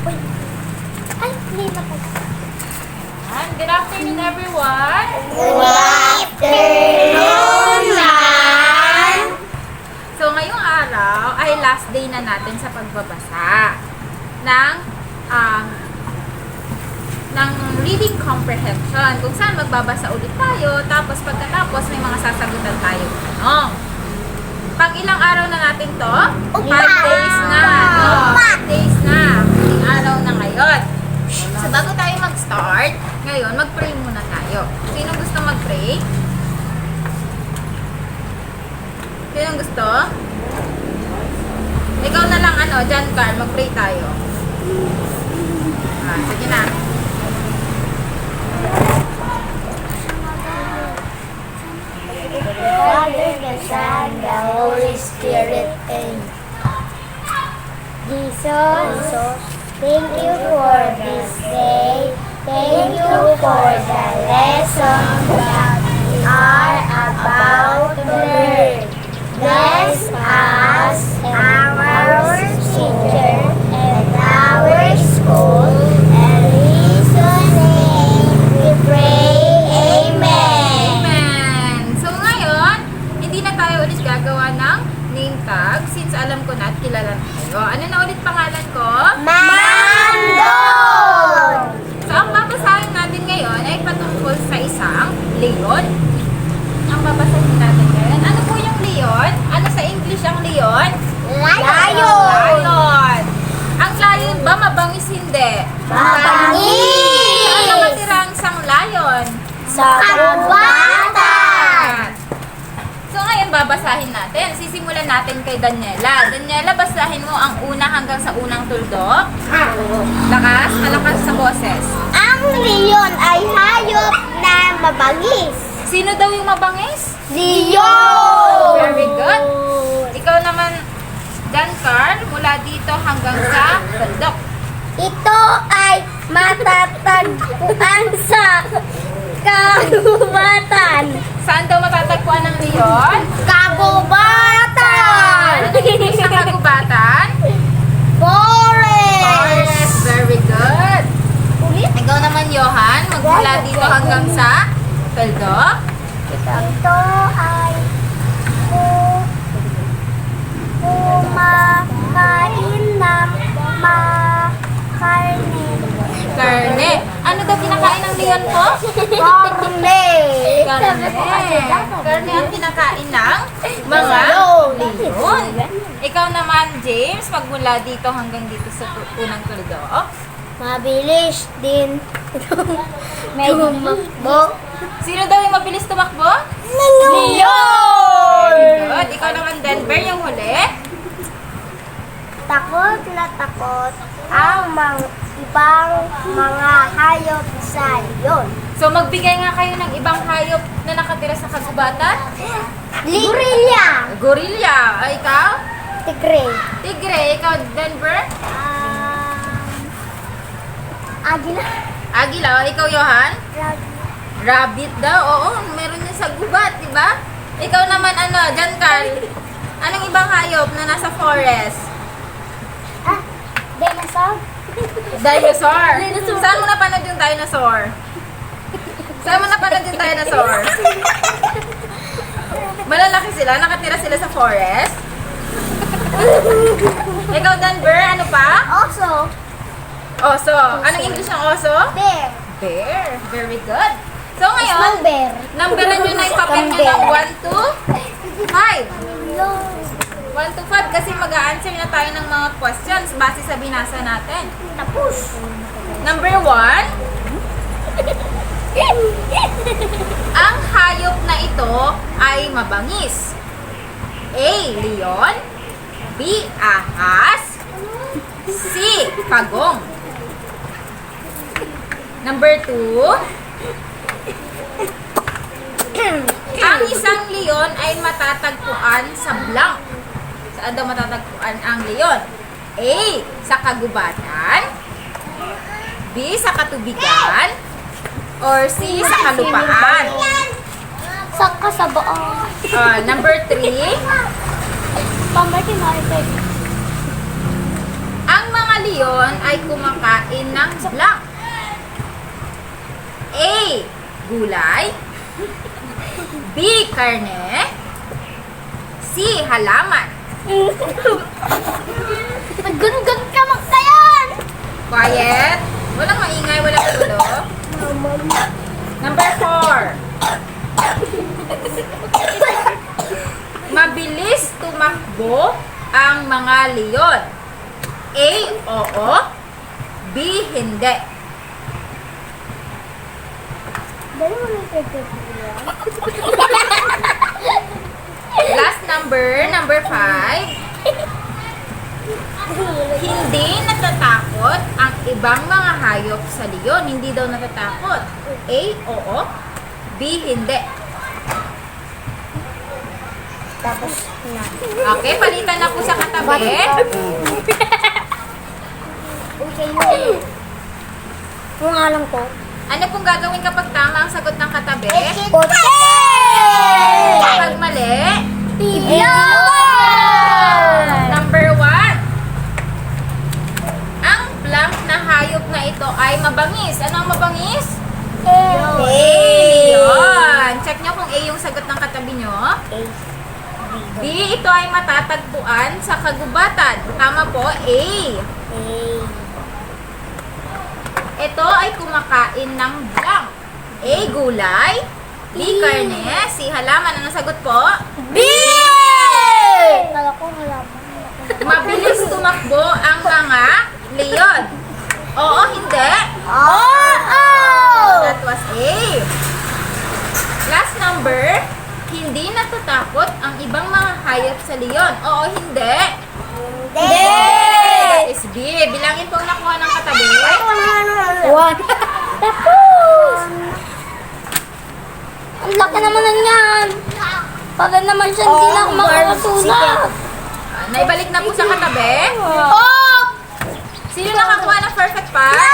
Uy. Ay, hindi na po. Good afternoon, everyone. Good afternoon, ma'am. So, ngayong araw ay last day na natin sa pagbabasa ng reading comprehension. Kung saan magbabasa ulit tayo, tapos pagkatapos may mga sasagutan tayo. Pang ilang araw na natin to? 5 days na. 5 days na. Huling araw na ngayon. So, bago tayo mag-start, ngayon, mag-pray muna tayo. Sino gusto mag-pray? Sino gusto? Ikaw na lang, John Carl, mag-pray tayo. Sige na. Father, the Son, the Holy Spirit, and Jesus, thank you for this day. Thank you for the lesson that we are about to learn. Bless us, our teacher, and our school, and in Jesus' name we pray. Amen. Amen! So ngayon, hindi na tayo ulit gagawa ng name tag since alam ko na at kilala na tayo. Ano na ulit pangalan ko? Mandon! So ang babasahin natin ngayon ay patungkol sa isang leon. Ang babasahin natin ngayon. Ano po yung leon? Ano sa English ang leon? Lion! Ang lion ba mabangis hindi? Mabangis! Saan nakatira ang isang lion? Sa kubatan! So ngayon babasahin natin. Sisimulan natin kay Daniela. Daniela, basahin mo ang una hanggang sa unang tuldok. Lakas, malakas sa boses. Ang leon ay hayop na mabangis. Sino daw yung mabangis? Leon! Very good. Ikaw naman, John Carl, mula dito hanggang sa tuldok. Ito ay matatagpuan sa kagubatan. Saan daw matatagpuan ng leon? Kagubatan! Ano ang English ng kagubatan? Forest! Very good. Ulit? Ikaw naman, Johan, magmula dito hanggang sa tuldok. Ito ay kumakain ng karne. Karne. Ano daw kinakain ng leon po? Karne! Karne. Karne ang kinakain ng mga leon. Ikaw naman, James, magmula dito hanggang dito sa unang tuldok. Mabilis din tumakbo. Sino daw yung mabilis tumakbo? Leon! Good. Ikaw naman, Denver, yung huli. Takot na takot ang ibang mga hayop sa leon. So, magbigay nga kayo ng ibang hayop na nakatira sa kagubatan. Gorilla! Gorilla. Ikaw? Tigre. Tigre. Ikaw, Denver? Agila. Agila. Ikaw, Johan? Rabbit daw. Oo, meron yun sa gubat, di ba? Ikaw naman, John Carl? Anong ibang hayop na nasa forest? Dinosaur. Dinosaur. Saan mo napanood yung dinosaur? Saan mo napanood yung dinosaur? Malalaki sila, nakatira sila sa forest. Ikaw, Denver, ano pa? Oso. Oso. Anong English ng oso? Bear. Bear. Very good. So Small ngayon, bear. numberan nyo na yung papel nyo ng 1 to 5. 1 to 5 kasi mag-a-answer na tayo ng mga questions base sa binasa natin. Tapos. Number 1, ang hayop na ito ay mabangis. A. Leon. B. Ahas. C. Pagong. Number 2, ang isang leon ay matatagpuan sa blank. Saan daw matatagpuan ang leon? A. Sa kagubatan. B. Sa katubigan. Or C. Sa kalupaan. Sa kasabaan. Number 3, Pamati na ito. ang mga leon ay kumakain ng blank? A. Gulay. B. Karne. C. Halaman. Naggun-gun ka magkayan! Quiet. Walang maingay, walang tulo. Number 4. Mabilis tumakbo ang mga leon. A. Oo. B. Hindi. Dali mo na pagkakuya. Last number 5. Hindi natatakot ang ibang mga hayop sa leon. Hindi daw natatakot. A. Oo. B. Hindi. Tapos na. Okay, palitan na po sa katabi. Okay, yun. Kung alam ko. Ano pong gagawin kapag tama ang sagot ng katabi? Kotse! Kapag mali, Iyan! number 1. Ang blank na hayop na ito ay mabangis. Ano ang mabangis? A. Yun. Check nyo kung A yung sagot ng katabi nyo. B. Ito ay matatagpuan sa kagubatan. Tama po, A. Ito ay kumakain ng blank. A. Gulay. B. Karne. C. Halaman. Ano sagot po? B! Kala ko halaman. Mabilis tumakbo ang mga leon. Oo, hindi. Oo! That was A. Last number. Hindi natatakot ang ibang mga hayop sa leon. Oo, hindi. Hindi! That is B. Bilangin po ang nakuha ng katabi. One. Tapos! Ang laki naman na yan! Para naman siya hindi na ako makakasulat. Naibalik na po sa katabi. Oh! Sino nakakuha ng perfect part?